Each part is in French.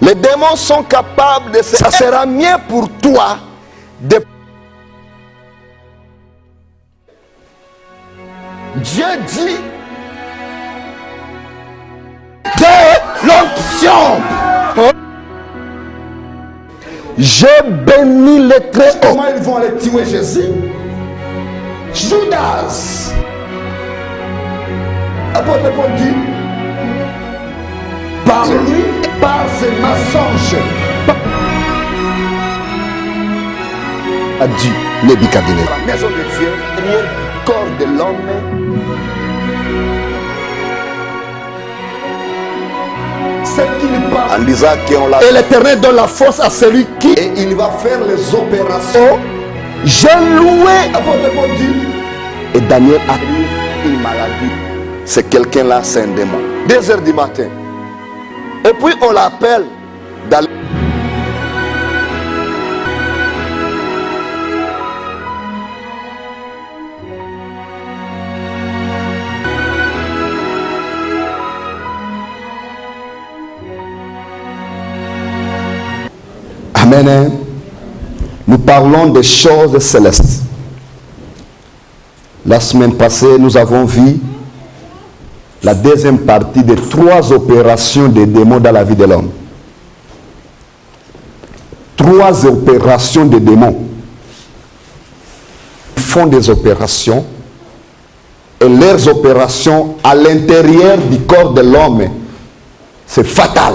Les démons sont capables de... Ça sera mieux pour toi de... Dieu dit de l'onction. J'ai béni les très hauts. Comment ils vont aller tuer Jésus? Judas. Apôtre Paul dit, par lui, par ses mensonges, a dit Nebuchadnezzar. La maison de Dieu, le corps de l'homme. c'est qu'il parle. En disant qu'on l'a. Et l'Éternel donne la force à celui qui. Et il va faire les opérations. J'ai loué. Apôtre Paul dit. Et Daniel a eu une maladie. C'est quelqu'un là, c'est un démon. 2 h du matin. Et puis on l'appelle dans... Amen. Nous parlons des choses célestes. La semaine passée, nous avons vu la deuxième partie des 3 opérations des démons dans la vie de l'homme. 3 opérations des démons. Ils font des opérations et leurs opérations à l'intérieur du corps de l'homme, c'est fatal.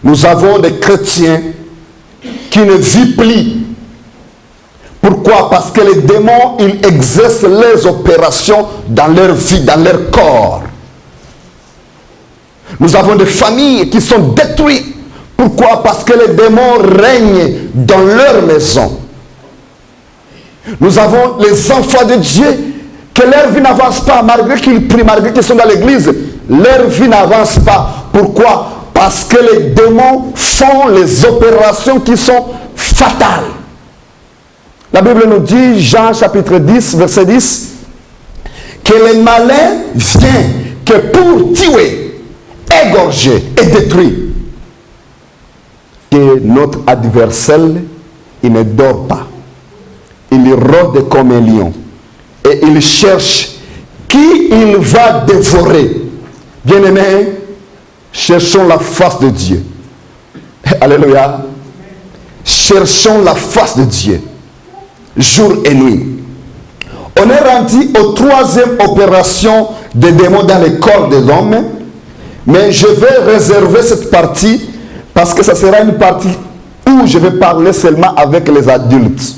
Nous avons des chrétiens qui ne vivent plus. Pourquoi? Parce que les démons, ils exercent les opérations dans leur vie, dans leur corps. Nous avons des familles qui sont détruites. Pourquoi? Parce que les démons règnent dans leur maison. Nous avons les enfants de Dieu, que leur vie n'avance pas, malgré qu'ils prient, malgré qu'ils sont dans l'église. Leur vie n'avance pas. Pourquoi? Parce que les démons font les opérations qui sont fatales. La Bible nous dit, Jean chapitre 10, verset 10, que le malin vient que pour tuer, égorger et détruire. Que notre adversaire, il ne dort pas. Il rôde comme un lion. Et il cherche qui il va dévorer. Bien-aimés, cherchons la face de Dieu. Alléluia. Cherchons la face de Dieu. Jour et nuit. On est rendu aux 3e opération des démons dans le corps des hommes. Mais je vais réserver cette partie parce que ça sera une partie où je vais parler seulement avec les adultes.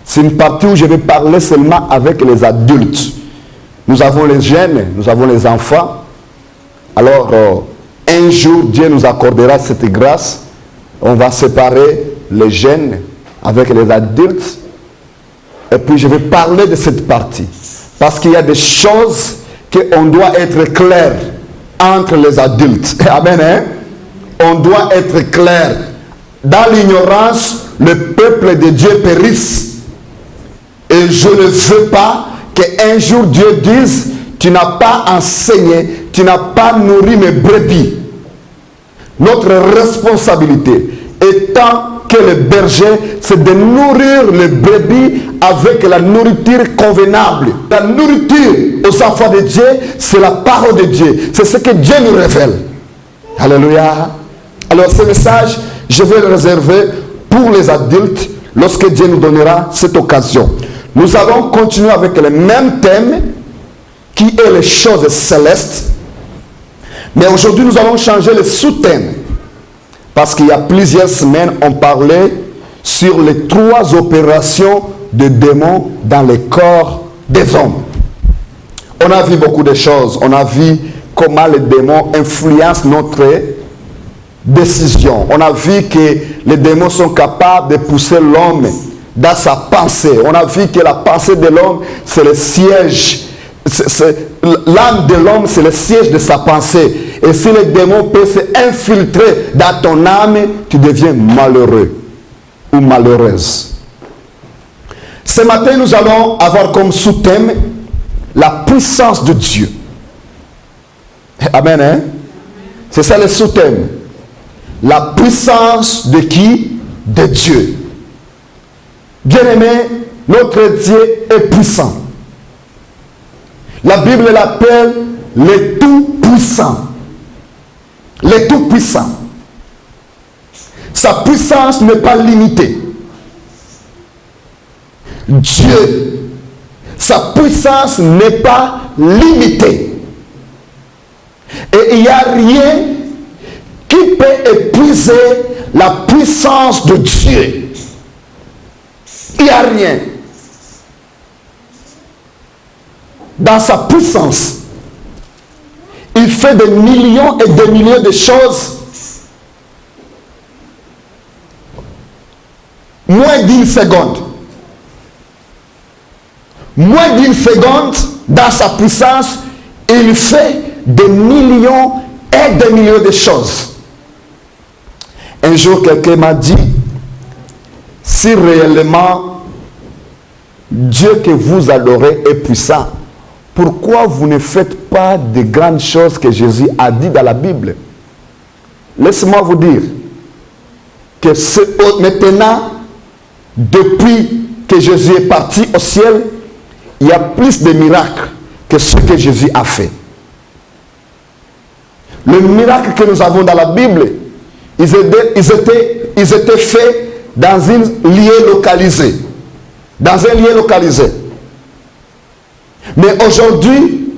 C'est une partie où je vais parler seulement avec les adultes. Nous avons les jeunes, nous avons les enfants. Alors, un jour, Dieu nous accordera cette grâce. On va séparer les jeunes avec les adultes. Et puis je vais parler de cette partie. Parce qu'il y a des choses qu'on doit être clair entre les adultes. Amen. Hein? On doit être clair. Dans l'ignorance, le peuple de Dieu périsse. Et je ne veux pas qu'un jour Dieu dise, tu n'as pas enseigné, tu n'as pas nourri mes brebis. Notre responsabilité étant que le berger, c'est de nourrir les brebis avec la nourriture convenable. La nourriture aux enfants de Dieu, c'est la parole de Dieu. C'est ce que Dieu nous révèle. Alléluia. Alors ce message, je vais le réserver pour les adultes lorsque Dieu nous donnera cette occasion. Nous allons continuer avec le même thème qui est les choses célestes. Mais aujourd'hui, nous allons changer le sous-thème. Parce qu'il y a plusieurs semaines, on parlait sur les 3 opérations de démons dans le corps des hommes. On a vu beaucoup de choses. On a vu comment les démons influencent notre décision. On a vu que les démons sont capables de pousser l'homme dans sa pensée. On a vu que la pensée de l'homme, c'est le siège. L'âme de l'homme, c'est le siège de sa pensée. Et si les démons peuvent s'infiltrer dans ton âme, tu deviens malheureux ou malheureuse. Ce matin, nous allons avoir comme sous-thème la puissance de Dieu. Amen. Hein? C'est ça le sous-thème. La puissance de qui? De Dieu. Bien-aimé, notre Dieu est puissant. La Bible l'appelle le Tout-Puissant. Le Tout-Puissant. Sa puissance n'est pas limitée. Dieu, sa puissance n'est pas limitée. Et il n'y a rien qui peut épuiser la puissance de Dieu. Il n'y a rien. Dans sa puissance, il fait des millions et des millions de choses. Moins d'une seconde. Moins d'une seconde, dans sa puissance, il fait des millions et des millions de choses. Un jour, quelqu'un m'a dit, si réellement Dieu que vous adorez est puissant, pourquoi vous ne faites pas de grandes choses que Jésus a dit dans la Bible? Laissez-moi vous dire que maintenant, depuis que Jésus est parti au ciel, il y a plus de miracles que ce que Jésus a fait. Le miracle que nous avons dans la Bible, ils étaient faits dans un lieu localisé. Dans un lieu localisé. Mais aujourd'hui,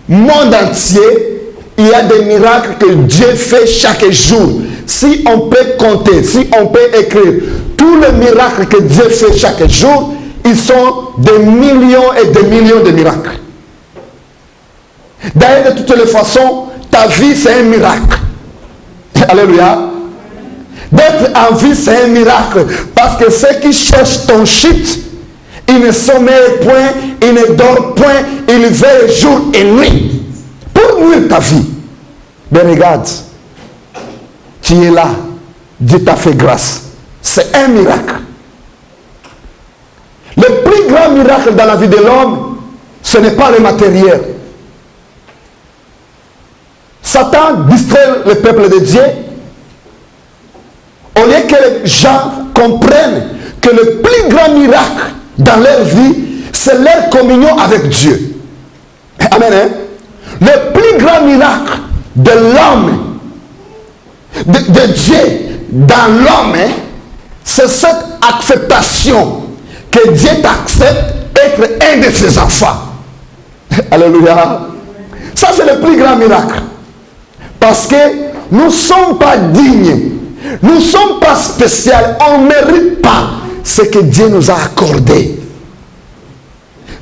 monde entier, il y a des miracles que Dieu fait chaque jour. Si on peut compter, si on peut écrire tous les miracles que Dieu fait chaque jour, ils sont des millions et des millions de miracles. D'ailleurs, de toutes les façons, ta vie, c'est un miracle. Alléluia. D'être en vie, c'est un miracle. Parce que ceux qui cherchent ton shit, ils ne sommeillent point, ils ne dorment point, ils veillent jour et nuit pour nuire ta vie. Mais regarde, tu es là, Dieu t'a fait grâce. C'est un miracle. Le plus grand miracle dans la vie de l'homme, ce n'est pas le matériel. Satan distrait le peuple de Dieu. Au lieu que les gens comprennent que le plus grand miracle dans leur vie, c'est leur communion avec Dieu. Amen. Hein? Le plus grand miracle de l'homme, de Dieu dans l'homme, hein, c'est cette acceptation que Dieu t'accepte être un de ses enfants. Alléluia. Ça, c'est le plus grand miracle. Parce que nous ne sommes pas dignes. Nous ne sommes pas spéciaux. On ne mérite pas ce que Dieu nous a accordé.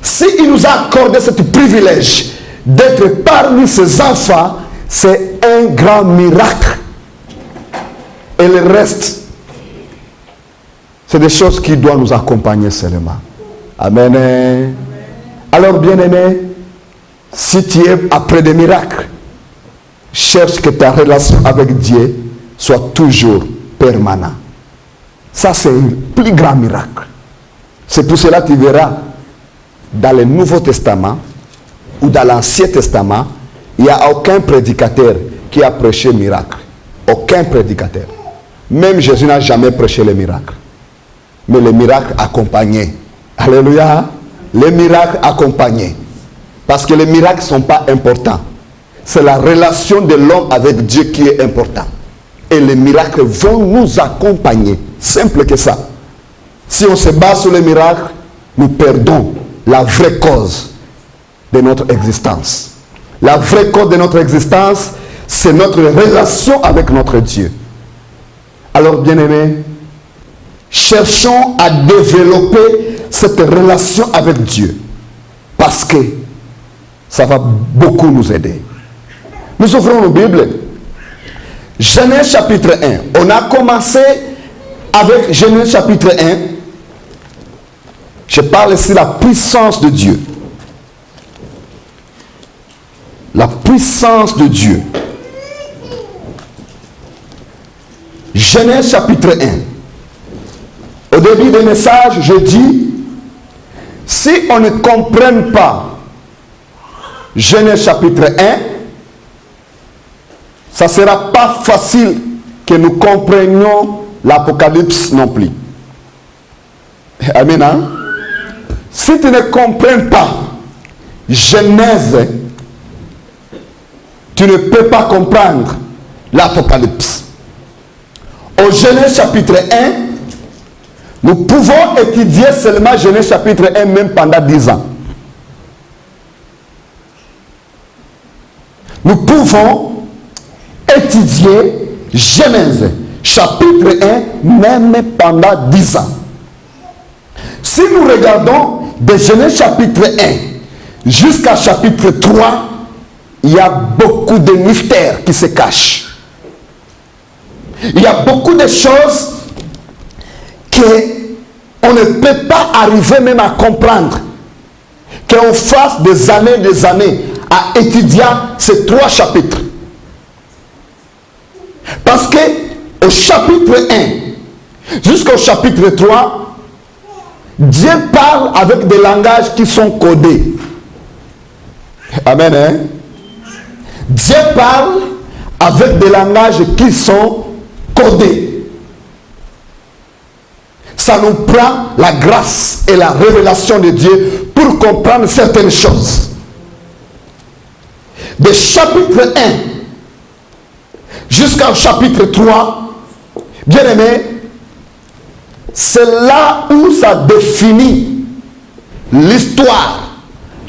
S'il nous a accordé ce privilège d'être parmi ses enfants, c'est un grand miracle. Et le reste, c'est des choses qui doivent nous accompagner seulement. Amen. Alors, bien-aimé, si tu es après des miracles, cherche que ta relation avec Dieu soit toujours permanente. Ça, c'est le plus grand miracle. C'est pour cela que tu verras dans le Nouveau Testament ou dans l'Ancien Testament, il n'y a aucun prédicateur qui a prêché miracle. Aucun prédicateur. Même Jésus n'a jamais prêché les miracles. Mais les miracles accompagnés. Alléluia. Les miracles accompagnés. Parce que les miracles ne sont pas importants. C'est la relation de l'homme avec Dieu qui est importante. Et les miracles vont nous accompagner. Simple que ça. Si on se base sur les miracles, nous perdons la vraie cause de notre existence. La vraie cause de notre existence, c'est notre relation avec notre Dieu. Alors, bien-aimés, cherchons à développer cette relation avec Dieu. Parce que ça va beaucoup nous aider. Nous ouvrons nos Bibles. Genèse chapitre 1. On a commencé avec Genèse chapitre 1. Je parle ici de la puissance de Dieu. La puissance de Dieu. Genèse chapitre 1. Au début du message, je dis, si on ne comprenne pas Genèse chapitre 1, ça ne sera pas facile que nous comprenions l'Apocalypse non plus. Amen. Hein? Si tu ne comprends pas Genèse, tu ne peux pas comprendre l'Apocalypse. Au Genèse chapitre 1, nous pouvons étudier seulement Genèse chapitre 1 même pendant 10 ans. Nous pouvons étudier Genèse chapitre 1 même pendant 10 ans. Si nous regardons de Genèse chapitre 1 jusqu'à chapitre 3, il y a beaucoup de mystères qui se cachent. Il y a beaucoup de choses qu'on ne peut pas arriver même à comprendre. Qu'on fasse des années à étudier ces 3 chapitres. Parce que au chapitre 1 jusqu'au chapitre 3, Dieu parle avec des langages qui sont codés. Amen. Hein? Dieu parle avec des langages qui sont codés. Ça nous prend la grâce et la révélation de Dieu pour comprendre certaines choses. De chapitre 1 jusqu'au chapitre 3, bien aimé, c'est là où ça définit l'histoire,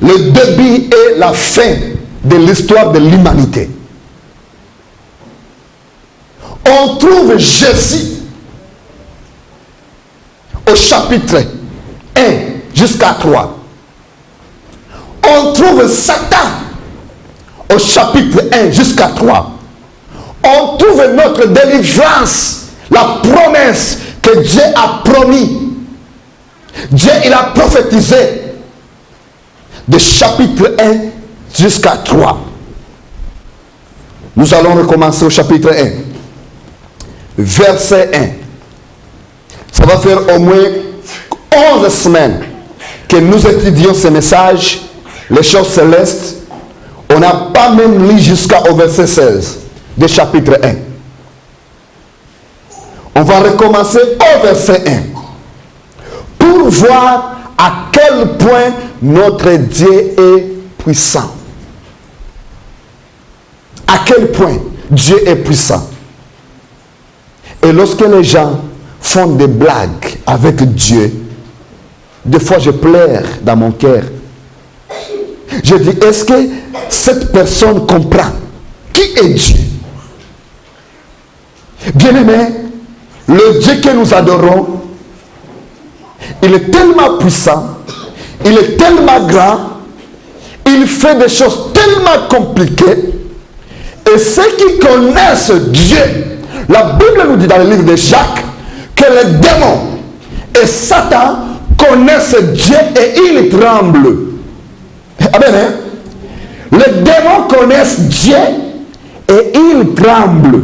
le début et la fin de l'histoire de l'humanité. On trouve Jésus au chapitre 1 jusqu'à 3. On trouve Satan au chapitre 1 jusqu'à 3. On trouve notre délivrance, la promesse que Dieu a promis. Dieu, il a prophétisé de chapitre 1 jusqu'à 3. Nous allons recommencer au chapitre 1. Verset 1. Ça va faire au moins 11 semaines que nous étudions ce message, les choses célestes. On n'a pas même lu jusqu'au verset 16 du chapitre 1. On va recommencer au verset 1 pour voir à quel point notre Dieu est puissant. À quel point Dieu est puissant. Et lorsque les gens font des blagues avec Dieu, des fois je pleure dans mon cœur. Je dis, est-ce que cette personne comprend qui est Dieu? Bien-aimé, le Dieu que nous adorons, il est tellement puissant, il est tellement grand, il fait des choses tellement compliquées. Et ceux qui connaissent Dieu, la Bible nous dit dans le livre de Jacques que les démons et Satan connaissent Dieu et ils tremblent. Amen. Hein? Les démons connaissent Dieu et ils tremblent.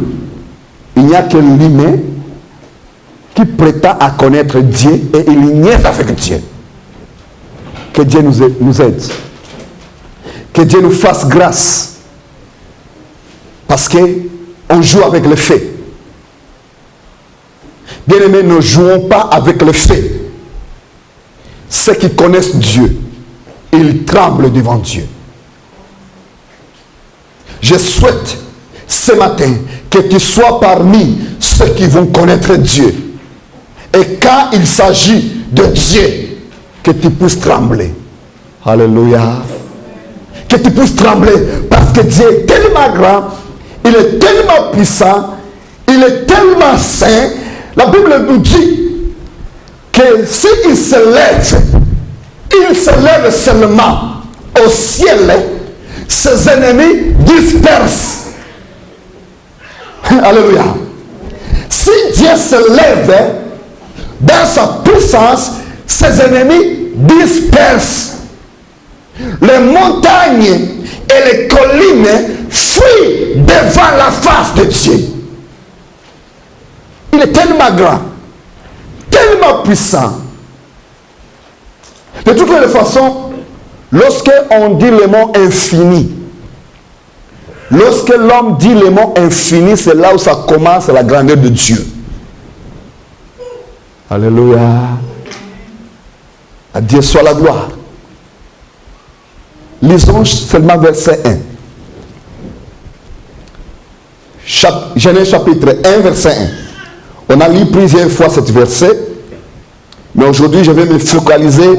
Il n'y a que l'humain qui prétend à connaître Dieu et il niaise avec Dieu. Que Dieu nous aide. Que Dieu nous fasse grâce. Parce qu'on joue avec les faits. Bien-aimés, ne jouons pas avec les faits. Ceux qui connaissent Dieu, ils tremblent devant Dieu. Je souhaite ce matin que tu sois parmi ceux qui vont connaître Dieu. Et quand il s'agit de Dieu, que tu puisses trembler. Alléluia. Que tu puisses trembler parce que Dieu est tellement grand, il est tellement puissant, il est tellement saint. La Bible nous dit que s'il se lève, il se lève seulement au ciel, ses ennemis dispersent. Alléluia. Si Dieu se lève dans sa puissance, ses ennemis dispersent. Les montagnes et les collines fuient devant la face de Dieu. Il est tellement grand, tellement puissant. De toutes les façons, lorsqu'on dit le mot infini, Lorsque l'homme dit les mots infinis, c'est là où ça commence la grandeur de Dieu. Alléluia. À Dieu soit la gloire. Lisons seulement verset 1. Genèse chapitre 1, verset 1. On a lu plusieurs fois ce verset, mais aujourd'hui je vais me focaliser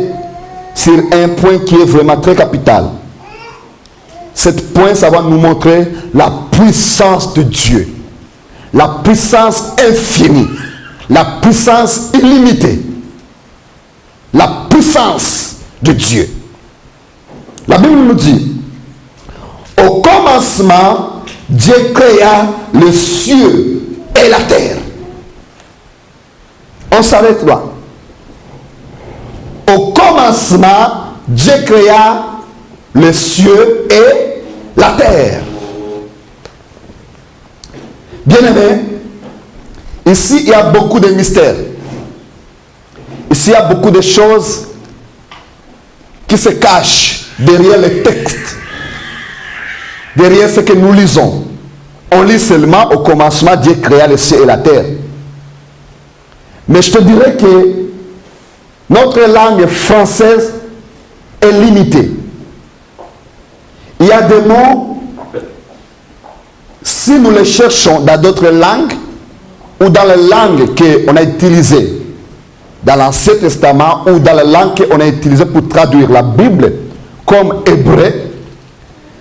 sur un point qui est vraiment très capital. Cet point, ça va nous montrer la puissance de Dieu, la puissance infinie, la puissance illimitée, la puissance de Dieu. La Bible nous dit, au commencement, Dieu créa les cieux et la terre. On s'arrête là. Au commencement, Dieu créa les cieux et la terre. Bien-aimés, ici il y a beaucoup de mystères. Ici il y a beaucoup de choses qui se cachent derrière les textes, derrière ce que nous lisons. On lit seulement au commencement Dieu créa les cieux et la terre. Mais je te dirais que notre langue française est limitée. Il y a des mots, si nous les cherchons dans d'autres langues ou dans les langues qu'on a utilisées dans l'Ancien Testament ou dans les langues qu'on a utilisées pour traduire la Bible comme hébreu,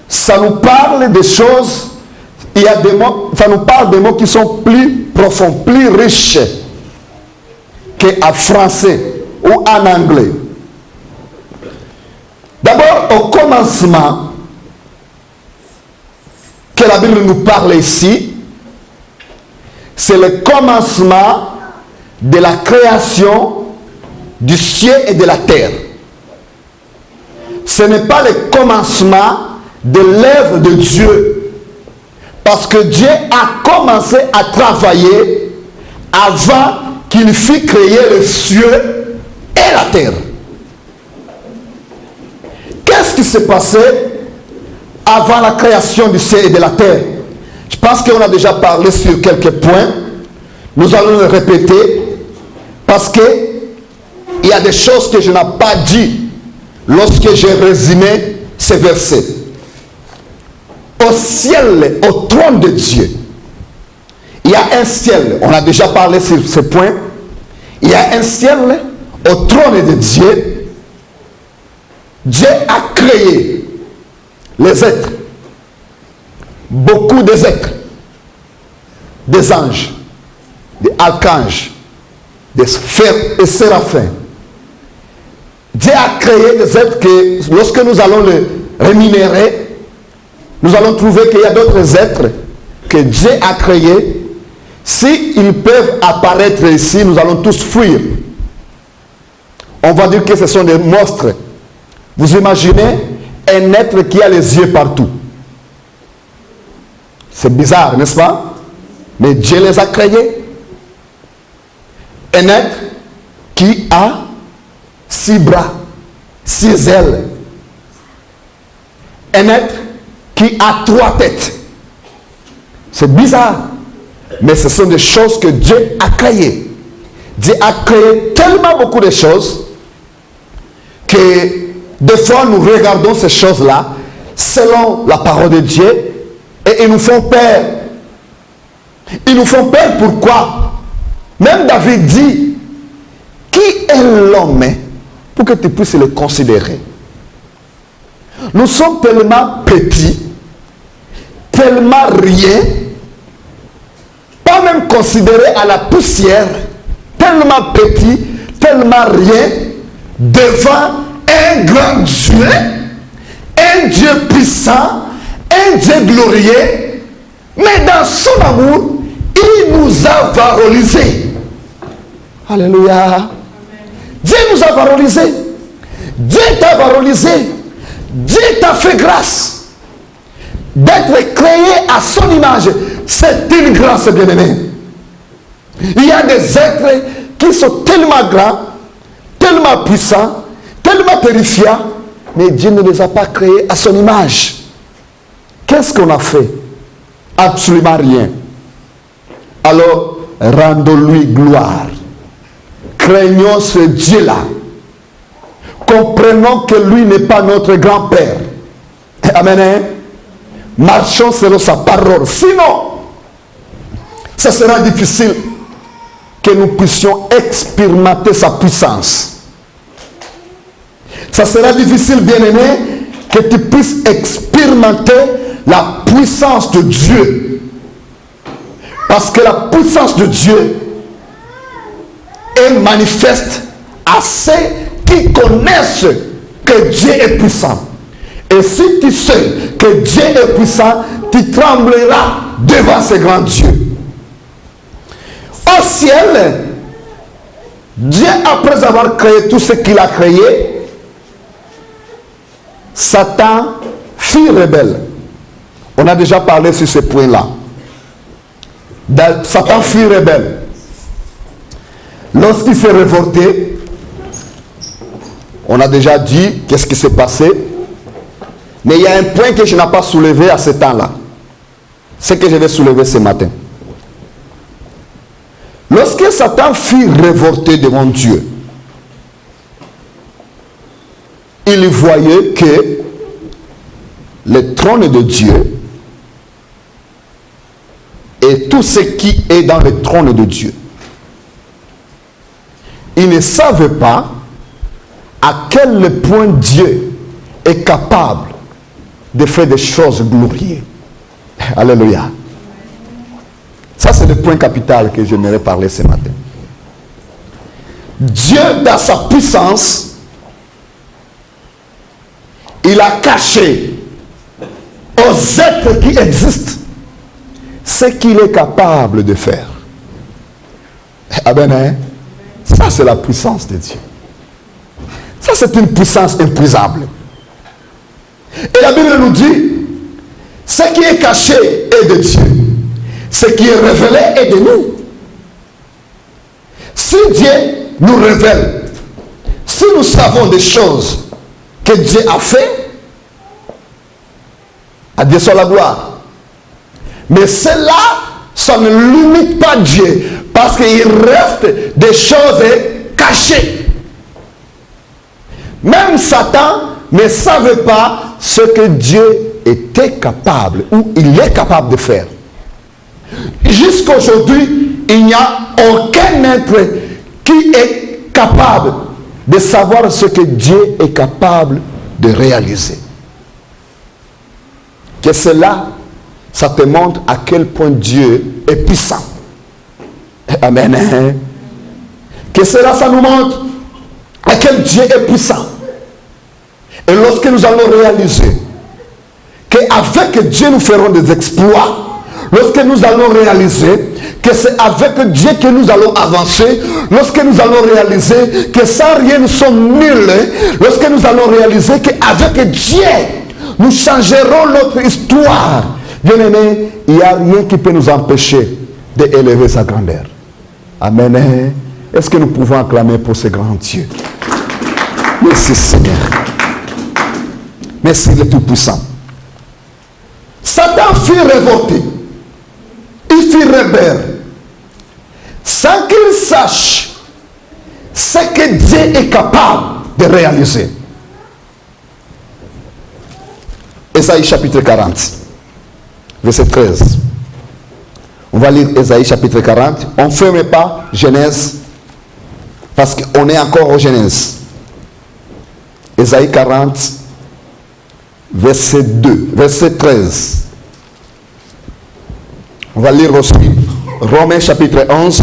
ça nous parle des choses, il y a des mots, ça nous parle des mots qui sont plus profonds, plus riches qu'en français ou en anglais. D'abord, au commencement, que la Bible nous parle ici, c'est le commencement de la création du ciel et de la terre. Ce n'est pas le commencement de l'œuvre de Dieu, parce que Dieu a commencé à travailler avant qu'il fût créé le ciel et la terre. Qu'est-ce qui s'est passé avant la création du ciel et de la terre? Je pense qu'on a déjà parlé sur quelques points. Nous allons le répéter parce que il y a des choses que je n'ai pas dit lorsque j'ai résumé ces versets. Au ciel, au trône de Dieu, il y a un ciel. On a déjà parlé sur ce point. Il y a un ciel au trône de Dieu. Dieu a créé les êtres, beaucoup des êtres, des anges, des archanges, des sphères et séraphins. Dieu a créé des êtres que lorsque nous allons les rémunérer, nous allons trouver qu'il y a d'autres êtres que Dieu a créés. S'ils peuvent apparaître ici, nous allons tous fuir. On va dire que ce sont des monstres. Vous imaginez un être qui a les yeux partout. C'est bizarre, n'est-ce pas? Mais Dieu les a créés. Un être qui a 6 bras, 6 ailes. Un être qui a 3 têtes. C'est bizarre. Mais ce sont des choses que Dieu a créées. Dieu a créé tellement beaucoup de choses que des fois nous regardons ces choses-là selon la parole de Dieu et ils nous font peur. Ils nous font peur pourquoi? Même David dit, qui est l'homme pour que tu puisses le considérer? Nous sommes tellement petits, tellement rien, pas même considérés à la poussière, tellement petits, tellement rien, devant un grand Dieu, un Dieu puissant, un Dieu glorieux, mais dans son amour, il nous a valorisés. Alléluia. Dieu nous a valorisés. Dieu t'a valorisé. Dieu t'a fait grâce d'être créé à son image. C'est une grâce, bien-aimée. Il y a des êtres qui sont tellement grands, tellement puissants, tellement terrifiants, mais Dieu ne les a pas créés à son image. Qu'est-ce qu'on a fait? absolument rien. Alors, rendons-lui gloire. Craignons ce Dieu-là. Comprenons que lui n'est pas notre grand-père. Amen. Hein? Marchons selon sa parole. Sinon, ce sera difficile que nous puissions expérimenter sa puissance. Ça sera difficile, bien-aimé, que tu puisses expérimenter la puissance de Dieu. Parce que la puissance de Dieu est manifeste à ceux qui connaissent que Dieu est puissant. Et si tu sais que Dieu est puissant, tu trembleras devant ce grand Dieu. Au ciel, Dieu, après avoir créé tout ce qu'il a créé, Satan fut rebelle. On a déjà parlé sur ce point-là. Satan fut rebelle. Lorsqu'il s'est révolté, on a déjà dit qu'est-ce qui s'est passé. Mais il y a un point que je n'ai pas soulevé à ce temps-là. C'est que je vais soulever ce matin. Lorsque Satan fut révolté devant Dieu, il voyait que le trône de Dieu et tout ce qui est dans le trône de Dieu, il ne savait pas à quel point Dieu est capable de faire des choses glorieuses. Alléluia. Ça, c'est le point capital que j'aimerais parler ce matin. Dieu, dans sa puissance, il a caché aux êtres qui existent ce qu'il est capable de faire. Amen. Hein? Ça, c'est la puissance de Dieu. Ça, c'est une puissance imprisable. Et la Bible nous dit, ce qui est caché est de Dieu. Ce qui est révélé est de nous. Si Dieu nous révèle, si nous savons des choses que Dieu a fait, à Dieu soit la gloire. Mais cela, ça ne limite pas Dieu, parce qu'il reste des choses cachées. Même Satan ne savait pas ce que Dieu était capable, ou il est capable de faire. Jusqu'à aujourd'hui, il n'y a aucun être qui est capable de savoir ce que Dieu est capable de réaliser. Que cela, ça te montre à quel point Dieu est puissant. Amen. Que cela, ça nous montre à quel Dieu est puissant. Et lorsque nous allons réaliser qu'avec Dieu nous ferons des exploits, lorsque nous allons réaliser que c'est avec Dieu que nous allons avancer, lorsque nous allons réaliser que sans rien nous sommes nuls, lorsque nous allons réaliser qu'avec Dieu nous changerons notre histoire, bien aimé, il n'y a rien qui peut nous empêcher d'élever sa grandeur. Amen. Est-ce que nous pouvons acclamer pour ce grand Dieu? Merci Seigneur. Merci le Tout-Puissant. Satan fut révolté. Il fut rebelle. Sans qu'il sache ce que Dieu est capable de réaliser. Ésaïe chapitre 40, verset 13. On va lire Ésaïe chapitre 40. On ne ferme pas Genèse, parce qu'on est encore au Genèse. Ésaïe 40, verset 2, verset 13. On va lire aussi Romains chapitre 11.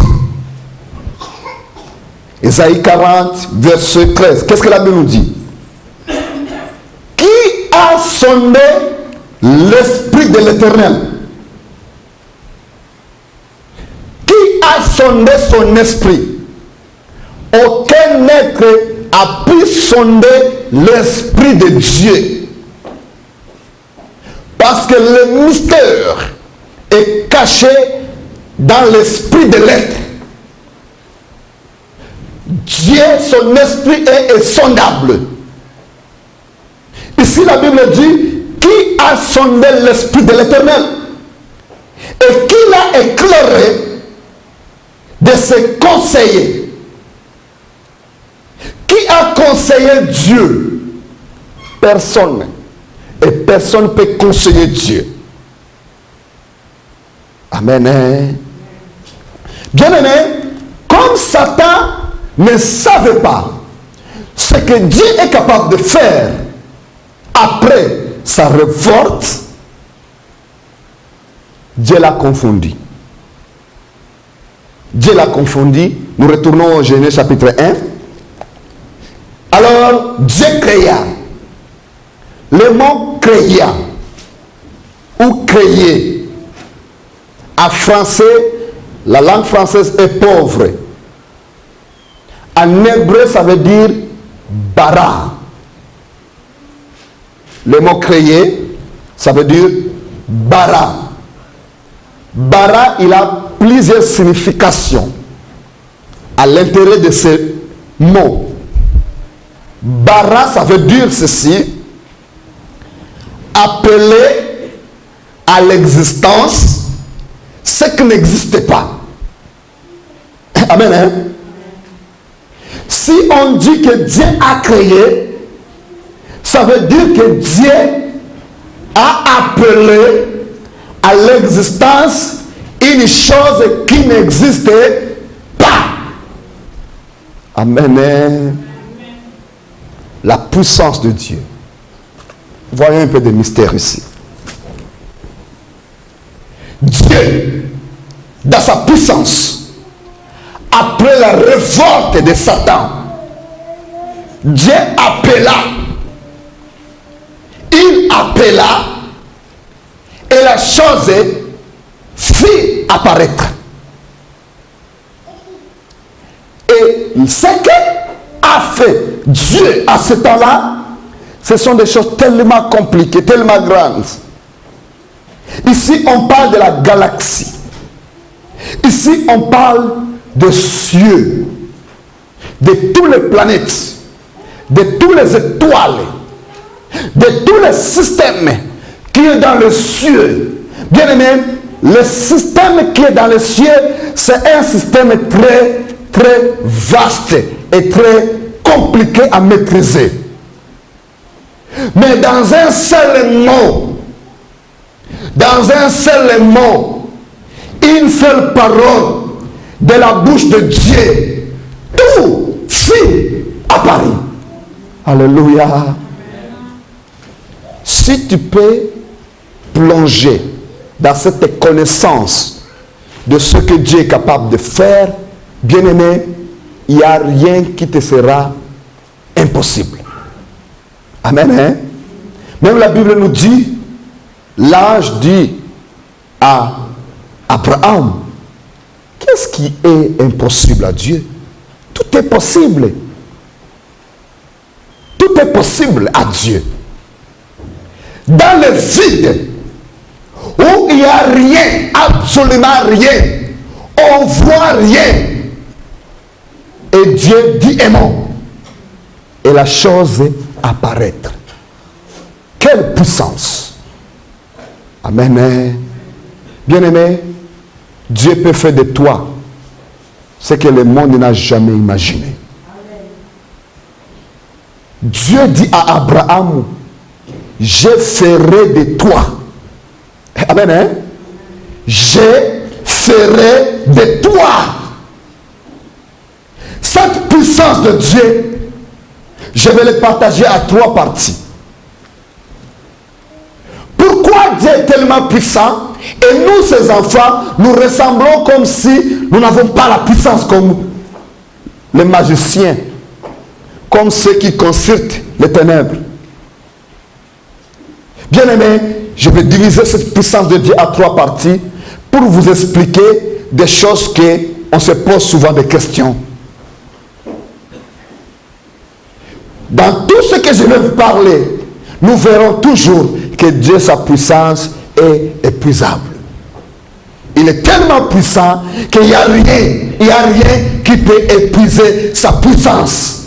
Ésaïe 40, verset 13. Qu'est-ce que la Bible nous dit? Qui a sondé l'esprit de l'Éternel? Qui a sondé son esprit? Aucun être a pu sonder l'esprit de Dieu. Parce que le mystère est caché dans l'esprit de l'être. Dieu, son esprit est sondable. Ici la Bible dit, qui a sondé l'esprit de l'Éternel? et qu'il a éclairé de ses conseillers. Qui a conseillé Dieu? Personne. Et personne ne peut conseiller Dieu. Amen. Bien-aimé, comme Satan ne savait pas ce que Dieu est capable de faire après sa révolte, Dieu l'a confondu. Dieu l'a confondu. Nous retournons au Genèse chapitre 1. Alors, Dieu créa. Le mot créa ou créer, en français, la langue française est pauvre. En hébreu, ça veut dire bara. Le mot créer, ça veut dire bara. Bara, il a plusieurs significations à l'intérieur de ce mot. Bara, ça veut dire ceci: appeler à l'existence ce qui n'existe pas. Amen. Hein? Si on dit que Dieu a créé, ça veut dire que Dieu a appelé à l'existence une chose qui n'existait pas. Amen. La puissance de Dieu. Voyons un peu de mystère ici. Dieu, dans sa puissance, après la révolte de Satan, Dieu appela. Il appela et la chose fit apparaître. Et ce qu'a fait Dieu à ce temps-là, ce sont des choses tellement compliquées, tellement grandes. Ici, on parle de la galaxie. Ici, on parle des cieux, de toutes les planètes, de toutes les étoiles, de tous les systèmes qui est dans le ciel. Bien aimé, le système qui est dans le ciel, c'est un système très, très vaste et très compliqué à maîtriser. Mais dans un seul mot, une seule parole de la bouche de Dieu, tout fit apparaître. Alléluia. Si tu peux plonger dans cette connaissance de ce que Dieu est capable de faire, bien-aimé, il n'y a rien qui te sera impossible. Amen. Hein? Même la Bible nous dit, l'ange dit à Abraham, qu'est-ce qui est impossible à Dieu? Tout est possible. Tout est possible à Dieu. Dans le vide, où il n'y a rien, absolument rien, on ne voit rien, et Dieu dit aimons, et la chose apparaître. Quelle puissance! Amen. Bien-aimé, Dieu peut faire de toi ce que le monde n'a jamais imaginé. Dieu dit à Abraham, je ferai de toi. Amen. Hein? Je ferai de toi. Cette puissance de Dieu, je vais le partager à trois parties. Pourquoi Dieu est tellement puissant et nous, ses enfants, nous ressemblons comme si nous n'avons pas la puissance comme les magiciens, comme ceux qui consultent les ténèbres. Bien-aimés, je vais diviser cette puissance de Dieu à trois parties pour vous expliquer des choses qu'on se pose souvent des questions. Dans tout ce que je vais vous parler, nous verrons toujours que Dieu, sa puissance est épuisable. Il est tellement puissant qu'il n'y a rien qui peut épuiser sa puissance.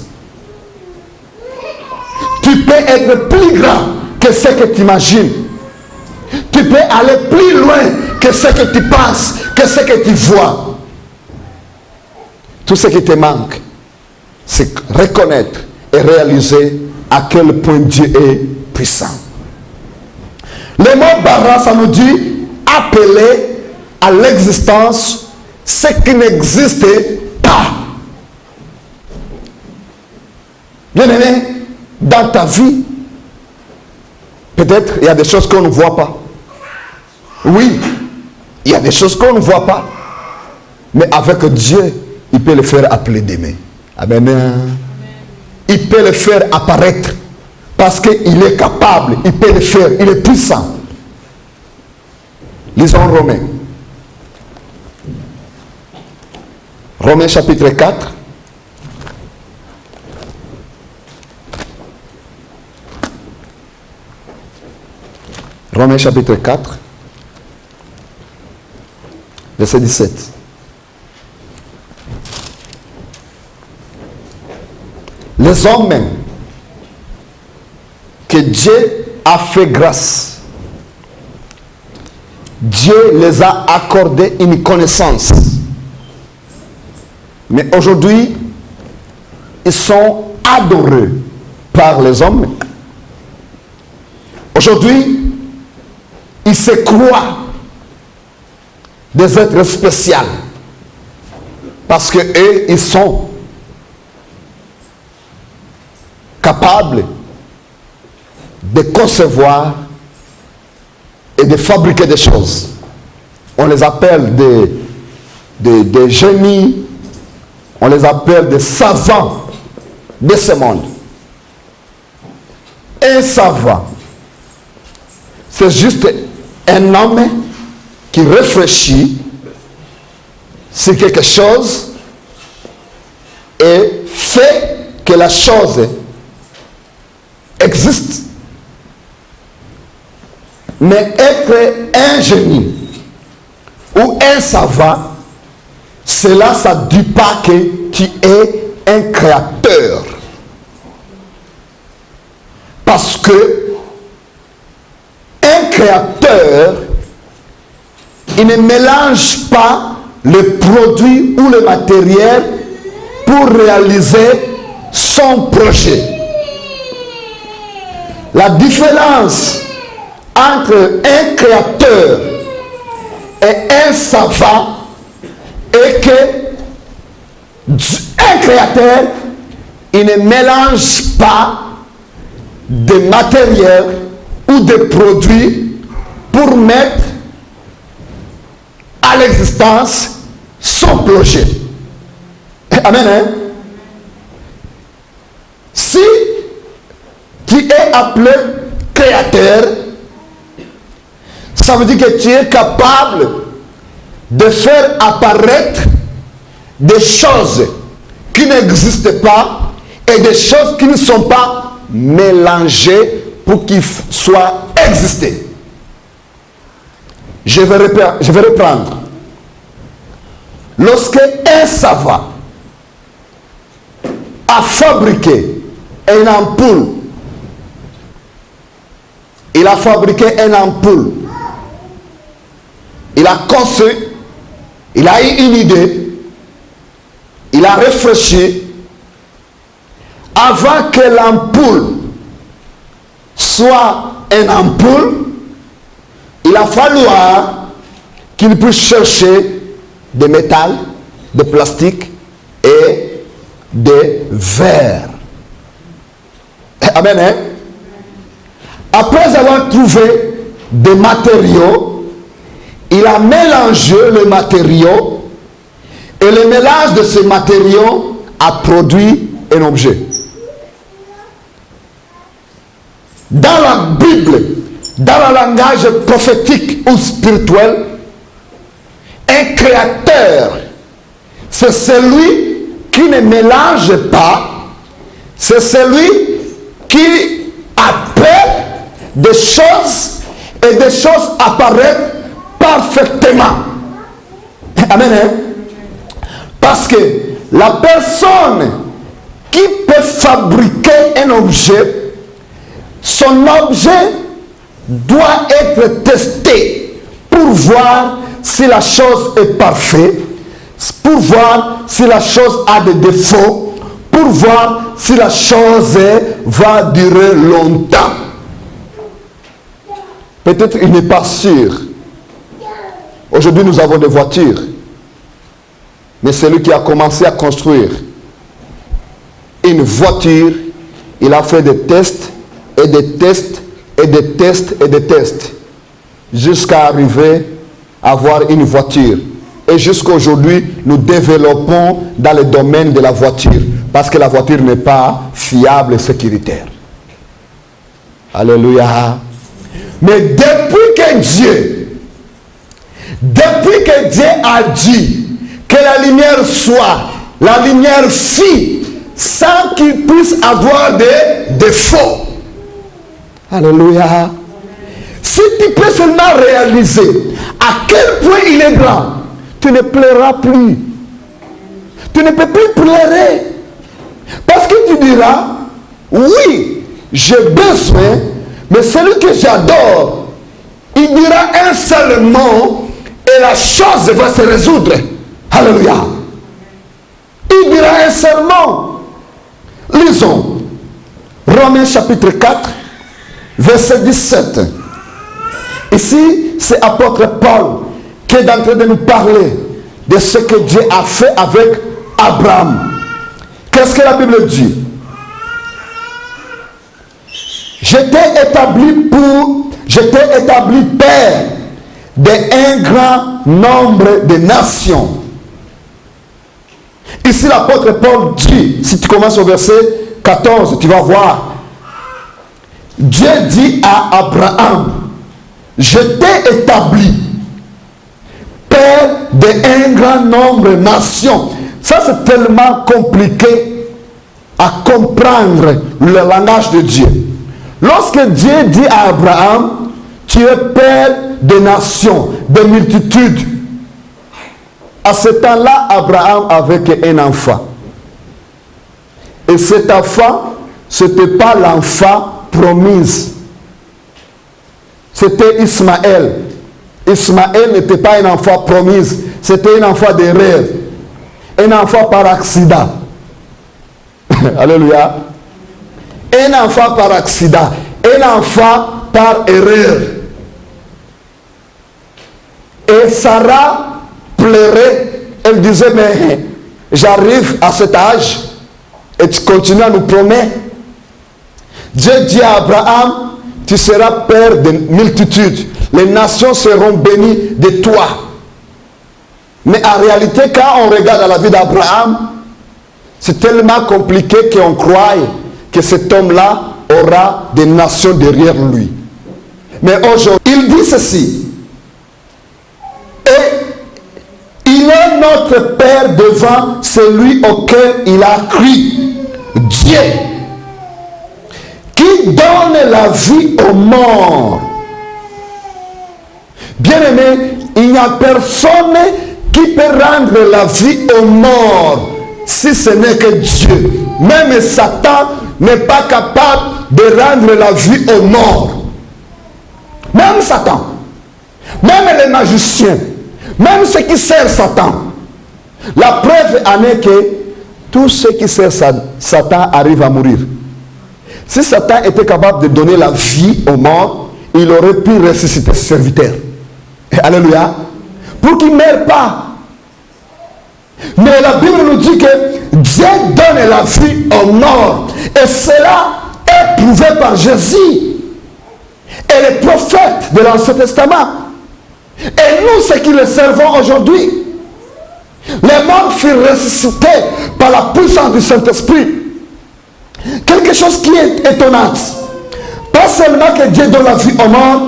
Tu peux être plus grand que ce que tu imagines. Tu peux aller plus loin que ce que tu penses, que ce que tu vois. Tout ce qui te manque, c'est reconnaître et réaliser à quel point Dieu est puissant. Le mot bara, ça nous dit appeler à l'existence ce qui n'existait pas. Bien-aimé, dans ta vie, peut-être il y a des choses qu'on ne voit pas. Oui, il y a des choses qu'on ne voit pas. Mais avec Dieu, il peut le faire appeler demain. Amen. Il peut le faire apparaître. Parce qu'il est capable, il peut le faire, il est puissant. Lisons Romains. Romains chapitre 4. Romains chapitre 4. Verset 17. Les hommes même que Dieu a fait grâce, Dieu les a accordé une connaissance. Mais aujourd'hui, ils sont adorés par les hommes. Aujourd'hui, ils se croient des êtres spéciaux. Parce que eux, ils sont capables de concevoir et de fabriquer des choses. On les appelle des génies, on les appelle des savants de ce monde. Un savant, c'est juste un homme qui réfléchit sur quelque chose et fait que la chose existe. Mais être un génie ou un savant, cela ne dit pas que tu es un créateur. Parce que un créateur, il ne mélange pas le produit ou le matériel pour réaliser son projet. La différence entre un créateur et un savant est que un créateur, il ne mélange pas de matériel ou de produits pour mettre à l'existence son projet. Amen. Hein? Si tu es appelé créateur, ça veut dire que tu es capable de faire apparaître des choses qui n'existent pas et des choses qui ne sont pas mélangées pour qu'ils soient existés. Je vais reprendre. Lorsque un savant a fabriqué une ampoule, il a fabriqué une ampoule, il a conçu, il a eu une idée, il a réfléchi. Avant que l'ampoule soit une ampoule, il a fallu qu'il puisse chercher des métals, de plastique et des verres. Amen. Hein? Après avoir trouvé des matériaux, il a mélangé les matériaux et le mélange de ces matériaux a produit un objet. Dans la Bible, dans le langage prophétique ou spirituel, un créateur, c'est celui qui ne mélange pas, c'est celui qui appelle des choses et des choses apparaissent parfaitement. Amen. Hein? Parce que la personne qui peut fabriquer un objet, son objet doit être testé pour voir si la chose est parfaite, pour voir si la chose a des défauts, pour voir si la chose va durer longtemps. Peut-être il n'est pas sûr. Aujourd'hui, nous avons des voitures. Mais celui qui a commencé à construire une voiture, il a fait des tests et des tests et des tests et des tests jusqu'à arriver à avoir une voiture. Et jusqu'à aujourd'hui, nous développons dans le domaine de la voiture parce que la voiture n'est pas fiable et sécuritaire. Alléluia. Mais depuis que Dieu a dit que la lumière soit, la lumière fit, sans qu'il puisse avoir des défauts. Alléluia. Si tu peux seulement réaliser à quel point il est grand, tu ne pleuras plus. Tu ne peux plus pleurer. Parce que tu diras, oui, j'ai besoin, mais celui que j'adore, il dira un seul mot et la chose va se résoudre. Alléluia. Il dira un seul mot. Lisons. Romains chapitre 4, verset 17. Ici, c'est apôtre Paul qui est en train de nous parler de ce que Dieu a fait avec Abraham. Qu'est-ce que la Bible dit? J'étais établi père d'un grand nombre de nations. Ici, l'apôtre Paul dit, si tu commences au verset 14, tu vas voir. Dieu dit à Abraham, je t'ai établi père d'un grand nombre de nations. Ça, c'est tellement compliqué à comprendre le langage de Dieu. Lorsque Dieu dit à Abraham, tu es père des nations, des multitudes. À ce temps-là, Abraham avait qu'un enfant. Et cet enfant, ce n'était pas l'enfant promis. C'était Ismaël. Ismaël n'était pas un enfant promis. C'était un enfant de rêve. Un enfant par accident. Alléluia. Un enfant par accident. Un enfant par erreur. Et Sarah pleurait. Elle disait, mais j'arrive à cet âge et tu continues à nous promettre. Dieu dit à Abraham, tu seras père de multitudes. Les nations seront bénies de toi. Mais en réalité, quand on regarde la vie d'Abraham, c'est tellement compliqué qu'on croit que cet homme-là aura des nations derrière lui. Mais aujourd'hui, il dit ceci. Et il est notre Père devant celui auquel il a cru. Dieu, qui donne la vie aux morts. Bien-aimé, il n'y a personne qui peut rendre la vie aux morts si ce n'est que Dieu. Même Satan n'est pas capable de rendre la vie aux morts. Même Satan, même les magiciens, même ceux qui servent Satan. La preuve en est que tous ceux qui servent Satan arrivent à mourir. Si Satan était capable de donner la vie aux morts, il aurait pu ressusciter ses serviteurs. Alléluia. Pour qu'ils ne meurent pas. Mais la Bible nous dit que Dieu donne la vie aux morts. Et cela est prouvé par Jésus et les prophètes de l'Ancien Testament. Et nous, ceux qui le servons aujourd'hui, les morts furent ressuscités par la puissance du Saint-Esprit. Quelque chose qui est étonnant. Pas seulement que Dieu donne la vie aux morts.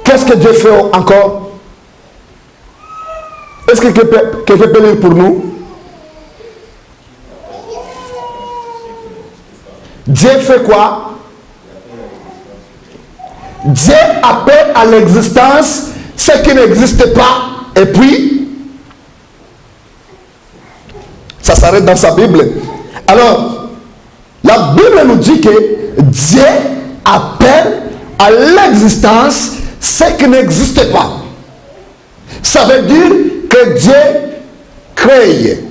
Qu'est-ce que Dieu fait encore? Est-ce que quelqu'un peut lire pour nous? Dieu fait quoi? Dieu appelle à l'existence ce qui n'existe pas. Et puis, ça s'arrête dans sa Bible. Alors, la Bible nous dit que Dieu appelle à l'existence ce qui n'existe pas. Ça veut dire que Dieu crée.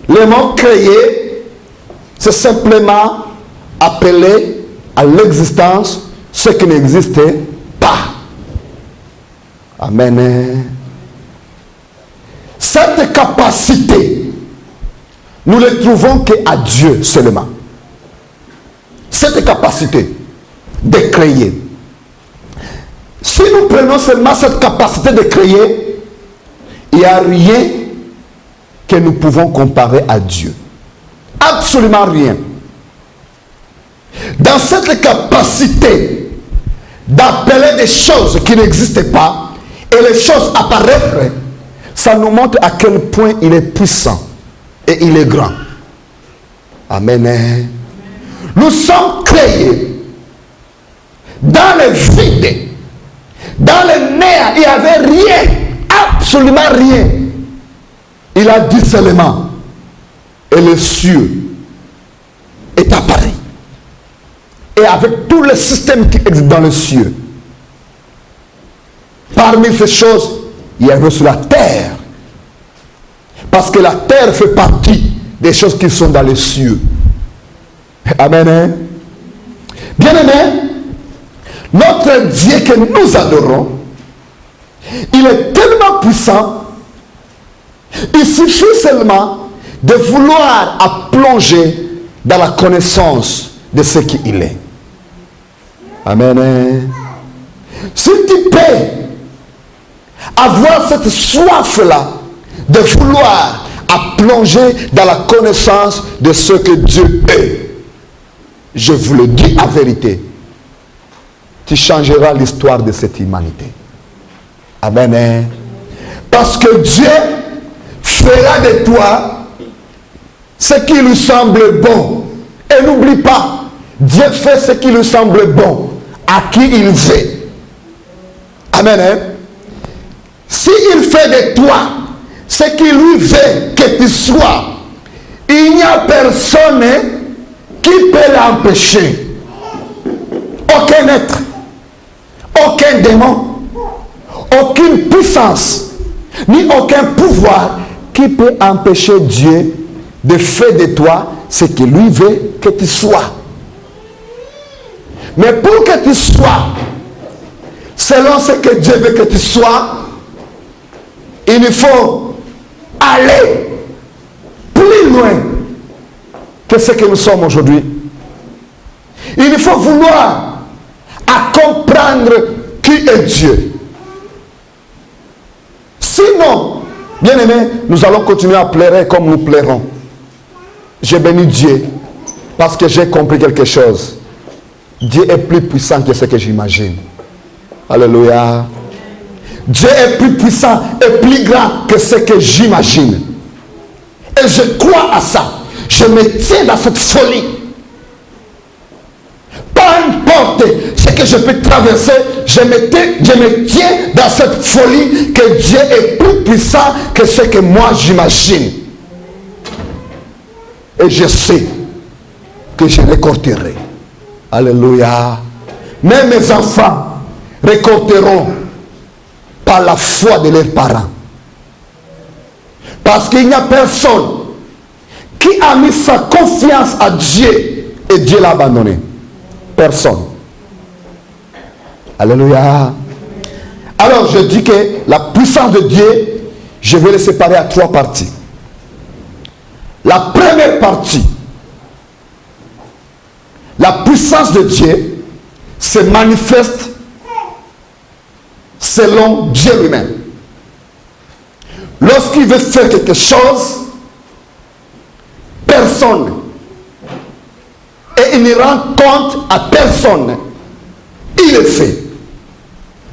Le mot créer, c'est simplement appeler à l'existence ce qui n'existait pas. Amen. Cette capacité, nous ne trouvons qu'à Dieu seulement. Cette capacité de créer. Si nous prenons seulement cette capacité de créer, il n'y a rien que nous pouvons comparer à Dieu. Absolument rien. Dans cette capacité d'appeler des choses qui n'existent pas et les choses apparaître, ça nous montre à quel point il est puissant et il est grand. Amen. Nous sommes créés dans le vide, dans le néant. Il n'y avait rien, absolument rien. Il a dit seulement, et le ciel est apparu. Et avec tout le système qui existe dans le ciel, parmi ces choses, il y avait sur la terre. Parce que la terre fait partie des choses qui sont dans les cieux. Amen. Hein? Bien-aimé, notre Dieu que nous adorons, il est tellement puissant, il suffit seulement de vouloir plonger dans la connaissance de ce qu'il est. Amen. Si tu peux avoir cette soif-là de vouloir plonger dans la connaissance de ce que Dieu est, je vous le dis en vérité, tu changeras l'histoire de cette humanité. Amen. Parce que Dieu fera de toi ce qui lui semble bon. Et n'oublie pas, Dieu fait ce qui lui semble bon à qui il veut. Amen. Hein? S'il fait de toi ce qu'il lui veut que tu sois, il n'y a personne qui peut l'empêcher. Aucun être, aucun démon, aucune puissance, ni aucun pouvoir qui peut empêcher Dieu de faire de toi ce qu'il lui veut que tu sois. Mais pour que tu sois selon ce que Dieu veut que tu sois, il faut aller plus loin que ce que nous sommes aujourd'hui. Il faut vouloir comprendre qui est Dieu. Sinon, bien aimé, nous allons continuer à pleurer comme nous pleurons. J'ai béni Dieu parce que j'ai compris quelque chose. Dieu est plus puissant que ce que j'imagine. Alléluia. Dieu est plus puissant et plus grand que ce que j'imagine. Et je crois à ça. Je me tiens dans cette folie. Peu importe ce que je peux traverser, je me tiens dans cette folie que Dieu est plus puissant que ce que moi j'imagine. Et je sais que je récolterai. Alléluia. Même mes enfants récolteront par la foi de leurs parents. Parce qu'il n'y a personne qui a mis sa confiance à Dieu et Dieu l'a abandonné. Personne. Alléluia. Alors je dis que la puissance de Dieu, je vais le séparer à trois parties. La première partie, la puissance de Dieu se manifeste selon Dieu lui-même. Lorsqu'il veut faire quelque chose, personne, et il ne rend compte à personne, il le fait.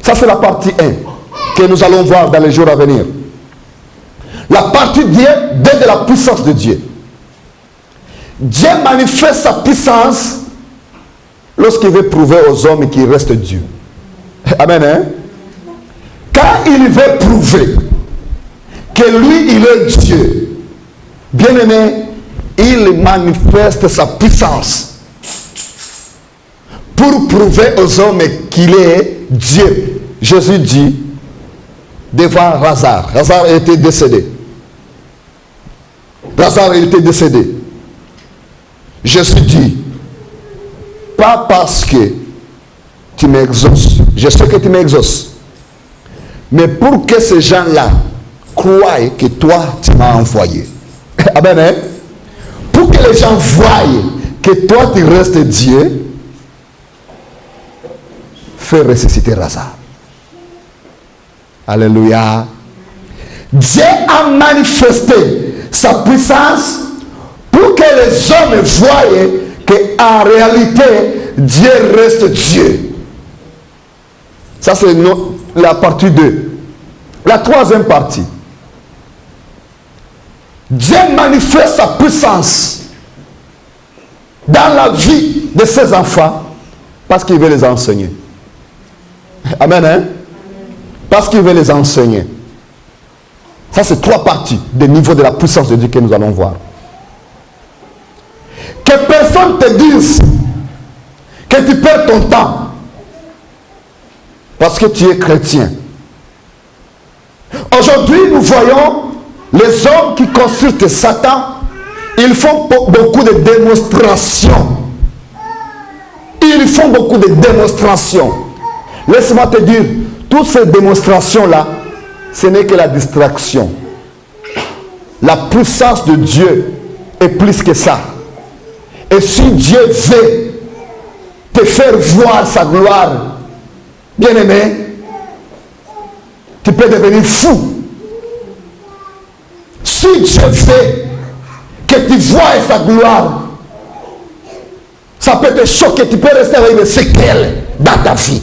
Ça c'est la partie 1 que nous allons voir dans les jours à venir. La partie 2 de la puissance de Dieu. Dieu manifeste sa puissance lorsqu'il veut prouver aux hommes qu'il reste Dieu. Amen. Hein? Quand il veut prouver que lui, il est Dieu, bien aimé, il manifeste sa puissance. pour prouver aux hommes qu'il est Dieu. Jésus dit devant Lazare. Lazare était décédé. Lazare était décédé. Jésus dit, pas parce que tu m'exauces, je sais que tu m'exauces, mais pour que ces gens-là croient que toi, tu m'as envoyé. Amen, hein? Pour que les gens voient que toi, tu restes Dieu, fais ressusciter Lazare. Alléluia. Dieu a manifesté sa puissance pour que les hommes voient qu'en réalité, Dieu reste Dieu. Ça, c'est la partie 2. La troisième partie. Dieu manifeste sa puissance dans la vie de ses enfants parce qu'il veut les enseigner. Amen, hein? Parce qu'il veut les enseigner. Ça, c'est 3 parties des niveaux de la puissance de Dieu que nous allons voir. Que personne te dise que tu perds ton temps parce que tu es chrétien. Aujourd'hui, nous voyons les hommes qui consultent Satan. Ils font beaucoup de démonstrations. Ils font beaucoup de démonstrations. Laisse-moi te dire, toutes ces démonstrations-là, ce n'est que la distraction. La puissance de Dieu est plus que ça. Et si Dieu veut te faire voir sa gloire, bien-aimé, tu peux devenir fou. Si Dieu veut que tu vois sa gloire, ça peut te choquer, tu peux rester avec des séquelles dans ta vie.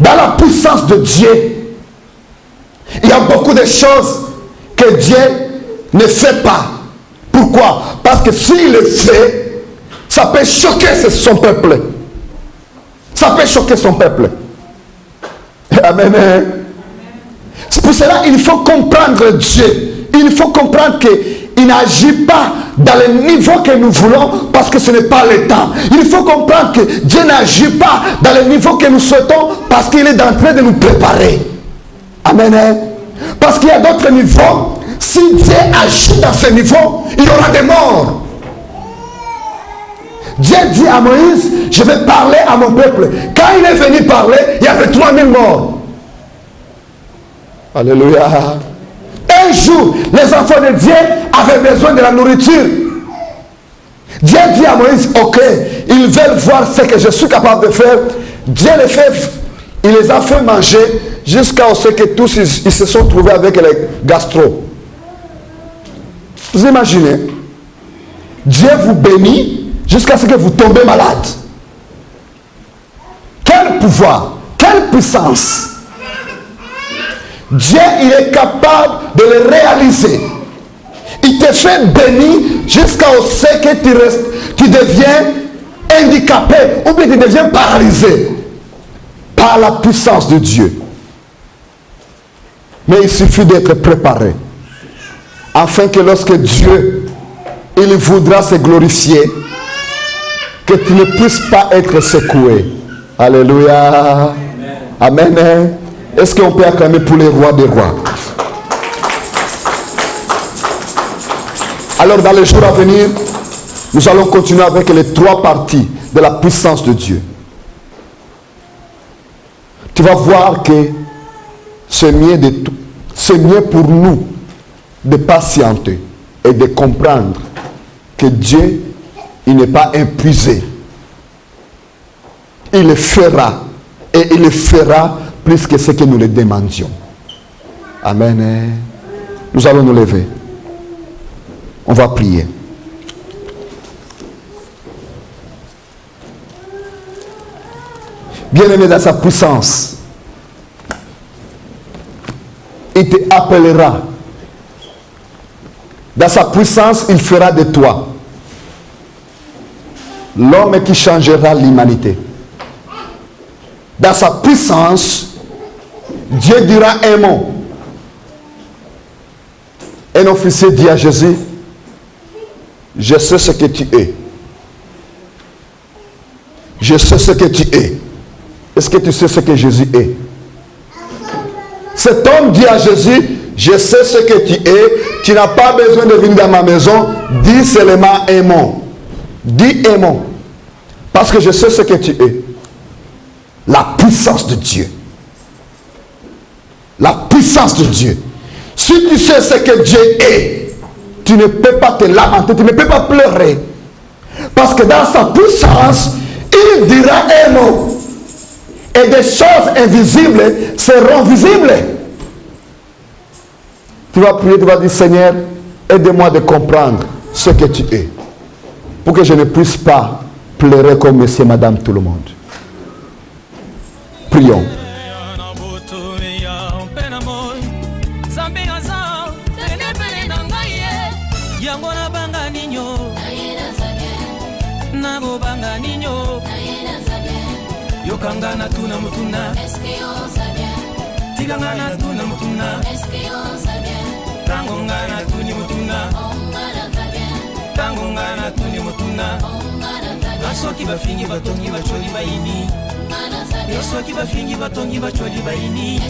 Dans la puissance de Dieu, il y a beaucoup de choses que Dieu ne fait pas. Pourquoi? Parce que s'il le fait, ça peut choquer son peuple. Ça peut choquer son peuple. Amen. C'est pour cela qu'il faut comprendre Dieu. Il faut comprendre qu'il n'agit pas dans le niveau que nous voulons parce que ce n'est pas le temps. Il faut comprendre que Dieu n'agit pas dans le niveau que nous souhaitons parce qu'il est en train de nous préparer. Amen. Parce qu'il y a d'autres niveaux. Si Dieu agit dans ce niveau, il y aura des morts. Dieu dit à Moïse, je vais parler à mon peuple. Quand il est venu parler, il y avait 3000 morts. Alléluia. Un jour, les enfants de Dieu avaient besoin de la nourriture. Dieu dit à Moïse, ok, ils veulent voir ce que je suis capable de faire. Dieu les fait, il les a fait manger jusqu'à ce que tous ils se sont trouvés avec les gastro. Vous imaginez? Dieu vous bénit jusqu'à ce que vous tombez malade. Quel pouvoir, quelle puissance! Dieu, il est capable de le réaliser. Il te fait bénir jusqu'à ce que tu deviens handicapé ou bien tu deviens paralysé par la puissance de Dieu. Mais il suffit d'être préparé afin que lorsque Dieu, il voudra se glorifier, que tu ne puisses pas être secoué. Alléluia. Amen. Amen. Est-ce qu'on peut acclamer pour les rois des rois? Alors dans les jours à venir, nous allons continuer avec les 3 parties de la puissance de Dieu. Tu vas voir que c'est mieux pour nous de patienter et de comprendre que Dieu, il n'est pas épuisé. Il le fera et il le fera plus que ce que nous le demandions. Amen. Nous allons nous lever. On va prier. Bien-aimé, dans sa puissance, il te appellera. Dans sa puissance, il fera de toi l'homme qui changera l'humanité. Dans sa puissance, Dieu dira un mot. Un officier dit à Jésus, je sais ce que tu es. je sais ce que tu es. Est-ce que tu sais ce que Jésus est? Cet homme dit à Jésus, je sais ce que tu es, tu n'as pas besoin de venir dans ma maison, dis seulement un mot. Dis un mot. Parce que je sais ce que tu es. La puissance de Dieu. La puissance de Dieu. Si tu sais ce que Dieu est, tu ne peux pas te lamenter, tu ne peux pas pleurer. Parce que dans sa puissance, il dira un mot. Et des choses invisibles seront visibles. Tu vas prier, tu vas dire, Seigneur, aide-moi de comprendre ce que tu es. Pour que je ne puisse pas pleurer comme monsieur, madame, tout le monde. Prions. Yokangana tuna mutuna Tigangana tuna mutuna Tangongana tuni mutuna Tangongana tuni mutuna Asoki bafingi batongi bacholi baini Yosoki bafingi batongi bacholi baini